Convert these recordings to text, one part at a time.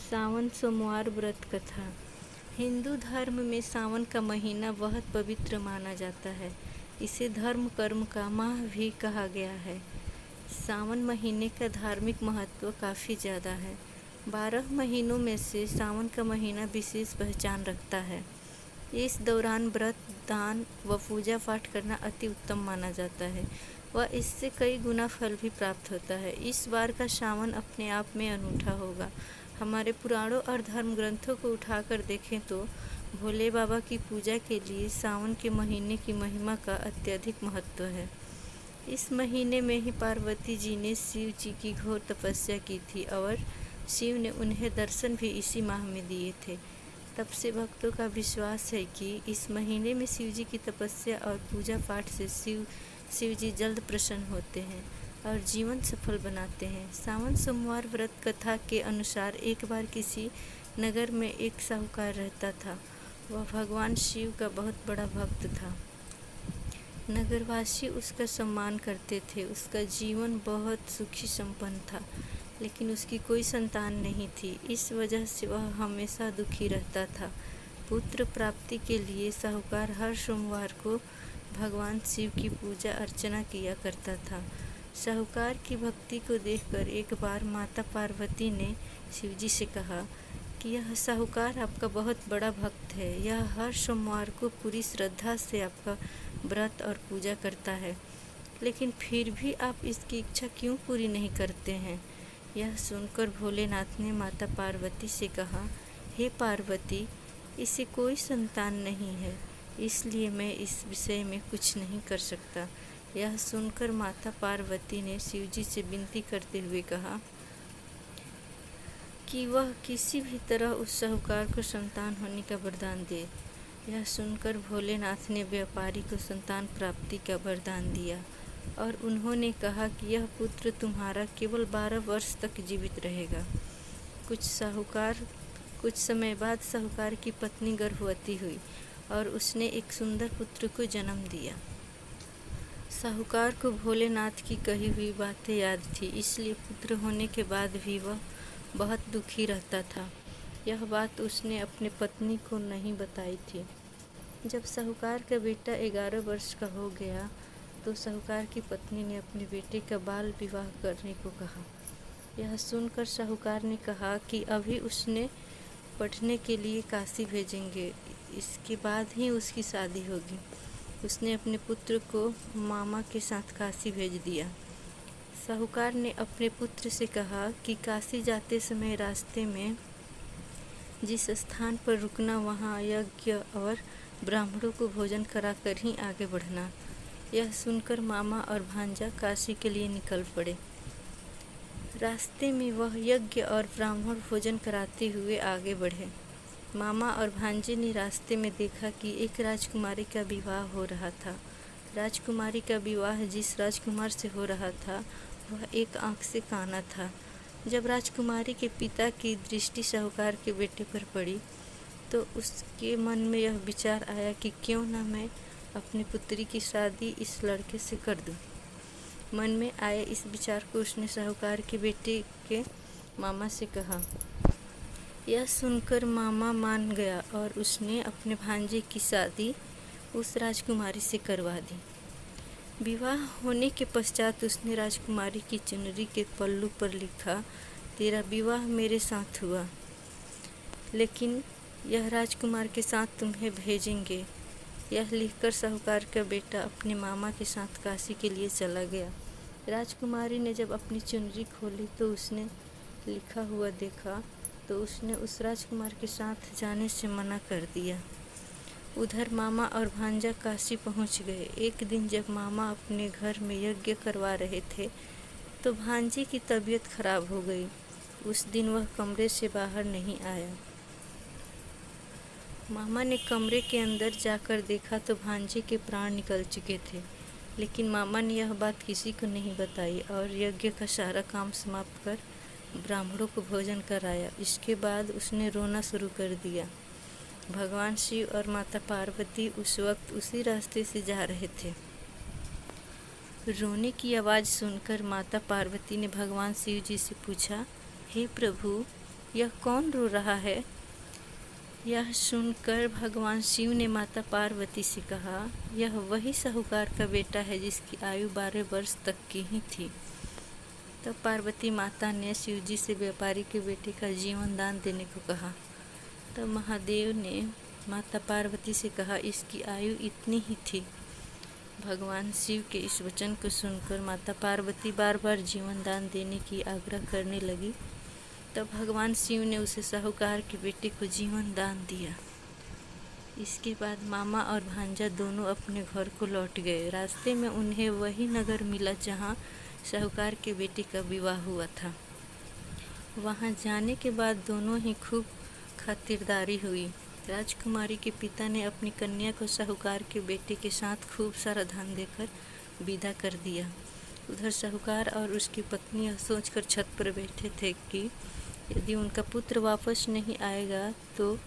सावन सोमवार व्रत कथा। हिंदू धर्म में सावन का महीना बहुत पवित्र माना जाता है। इसे धर्म कर्म का माह भी कहा गया है। सावन महीने का धार्मिक महत्व काफ़ी ज़्यादा है। 12 महीनों में से सावन का महीना विशेष पहचान रखता है। इस दौरान व्रत, दान व पूजा पाठ करना अति उत्तम माना जाता है व इससे कई गुना फल भी प्राप्त होता है। इस बार का सावन अपने आप में अनूठा होगा। हमारे पुराणों और धर्म ग्रंथों को उठाकर देखें तो भोले बाबा की पूजा के लिए सावन के महीने की महिमा का अत्यधिक महत्व है। इस महीने में ही पार्वती जी ने शिव जी की घोर तपस्या की थी और शिव ने उन्हें दर्शन भी इसी माह में दिए थे। तब से भक्तों का विश्वास है कि इस महीने में शिव जी की तपस्या और पूजा पाठ से शिव जी जल्द प्रसन्न होते हैं और जीवन सफल बनाते हैं। सावन सोमवार व्रत कथा के अनुसार एक बार किसी नगर में एक साहूकार रहता था। वह भगवान शिव का बहुत बड़ा भक्त था। नगरवासी उसका सम्मान करते थे। उसका जीवन बहुत सुखी संपन्न था, लेकिन उसकी कोई संतान नहीं थी। इस वजह से वह हमेशा दुखी रहता था। पुत्र प्राप्ति के लिए साहूकार हर सोमवार को भगवान शिव की पूजा अर्चना किया करता था। साहूकार की भक्ति को देखकर एक बार माता पार्वती ने शिव जी से कहा कि यह साहूकार आपका बहुत बड़ा भक्त है। यह हर सोमवार को पूरी श्रद्धा से आपका व्रत और पूजा करता है, लेकिन फिर भी आप इसकी इच्छा क्यों पूरी नहीं करते हैं? यह सुनकर भोलेनाथ ने माता पार्वती से कहा, हे पार्वती, इसे कोई संतान नहीं है, इसलिए मैं इस विषय में कुछ नहीं कर सकता। यह सुनकर माता पार्वती ने शिवजी से विनती करते हुए कहा कि वह किसी भी तरह उस साहूकार को संतान होने का वरदान दे। यह सुनकर भोलेनाथ ने व्यापारी को संतान प्राप्ति का वरदान दिया और उन्होंने कहा कि यह पुत्र तुम्हारा केवल 12 वर्ष तक जीवित रहेगा। कुछ समय बाद साहूकार की पत्नी गर्भवती हुई और उसने एक सुंदर पुत्र को जन्म दिया। साहूकार को भोलेनाथ की कही हुई बातें याद थी, इसलिए पुत्र होने के बाद भी वह बहुत दुखी रहता था। यह बात उसने अपने पत्नी को नहीं बताई थी। जब साहूकार का बेटा 11 वर्ष का हो गया तो साहूकार की पत्नी ने अपने बेटे का बाल विवाह करने को कहा। यह सुनकर साहूकार ने कहा कि अभी उसने पढ़ने के लिए काशी भेजेंगे, इसके बाद ही उसकी शादी होगी। उसने अपने पुत्र को मामा के साथ काशी भेज दिया। साहूकार ने अपने पुत्र से कहा कि काशी जाते समय रास्ते में जिस स्थान पर रुकना, वहाँ यज्ञ और ब्राह्मणों को भोजन कराकर ही आगे बढ़ना। यह सुनकर मामा और भांजा काशी के लिए निकल पड़े। रास्ते में वह यज्ञ और ब्राह्मण भोजन कराते हुए आगे बढ़े। मामा और भांजे ने रास्ते में देखा कि एक राजकुमारी का विवाह हो रहा था। राजकुमारी का विवाह जिस राजकुमार से हो रहा था वह एक आँख से काना था। जब राजकुमारी के पिता की दृष्टि साहूकार के बेटे पर पड़ी तो उसके मन में यह विचार आया कि क्यों न मैं अपनी पुत्री की शादी इस लड़के से कर दूं। मन में आए इस विचार को उसने साहूकार के बेटे के मामा से कहा। यह सुनकर मामा मान गया और उसने अपने भांजे की शादी उस राजकुमारी से करवा दी। विवाह होने के पश्चात उसने राजकुमारी की चुनरी के पल्लू पर लिखा, तेरा विवाह मेरे साथ हुआ, लेकिन यह राजकुमार के साथ तुम्हें भेजेंगे। यह लिखकर साहूकार का बेटा अपने मामा के साथ काशी के लिए चला गया। राजकुमारी ने जब अपनी चुनरी खोली तो उसने लिखा हुआ देखा तो उसने उस राजकुमार के साथ जाने से मना कर दिया। उधर मामा और भांजा काशी पहुंच गए। एक दिन जब मामा अपने घर में यज्ञ करवा रहे थे तो भांजे की तबीयत खराब हो गई। उस दिन वह कमरे से बाहर नहीं आया। मामा ने कमरे के अंदर जाकर देखा तो भांजे के प्राण निकल चुके थे, लेकिन मामा ने यह बात किसी को नहीं बताई और यज्ञ का सारा काम समाप्त कर ब्राह्मणों को भोजन कराया। इसके बाद उसने रोना शुरू कर दिया। भगवान शिव और माता पार्वती उस वक्त उसी रास्ते से जा रहे थे। रोने की आवाज़ सुनकर माता पार्वती ने भगवान शिव जी से पूछा, हे प्रभु, यह कौन रो रहा है? यह सुनकर भगवान शिव ने माता पार्वती से कहा, यह वही साहूकार का बेटा है जिसकी आयु 12 वर्ष तक की ही थी। तब पार्वती माता ने शिव जी से व्यापारी के बेटे का जीवन दान देने को कहा। तब महादेव ने माता पार्वती से कहा, इसकी आयु इतनी ही थी। भगवान शिव के इस वचन को सुनकर माता पार्वती बार बार जीवन दान देने की आग्रह करने लगी। तब भगवान शिव ने उसे साहूकार के बेटे को जीवन दान दिया। इसके बाद मामा और भांजा दोनों अपने घर को लौट गए। रास्ते में उन्हें वही नगर मिला जहाँ साहूकार के बेटे का विवाह हुआ था। वहाँ जाने के बाद दोनों ही खूब खातिरदारी हुई। राजकुमारी के पिता ने अपनी कन्या को साहूकार के बेटे के साथ खूब सारा धन देकर विदा कर दिया। उधर साहूकार और उसकी पत्नी यह सोचकर छत पर बैठे थे कि यदि उनका पुत्र वापस नहीं आएगा तो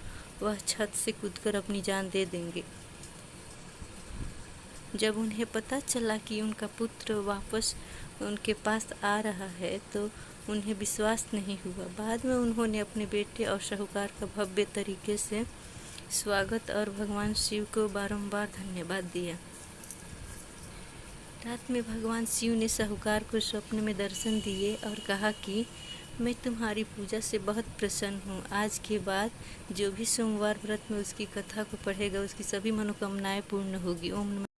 वह छत से कूदकर अपनी जान दे देंगे। जब उन्हें पता चला कि उनका पुत्र वापस उनके पास आ रहा है तो उन्हें विश्वास नहीं हुआ। बाद में उन्होंने अपने बेटे और साहूकार का भव्य तरीके से स्वागत और भगवान शिव को बारंबार धन्यवाद दिया। रात में भगवान शिव ने साहूकार को स्वप्न में दर्शन दिए और कहा कि मैं तुम्हारी पूजा से बहुत प्रसन्न हूँ। आज के बाद जो भी सोमवार व्रत में उसकी कथा को पढ़ेगा उसकी सभी मनोकामनाएं पूर्ण होगी। ओम नमः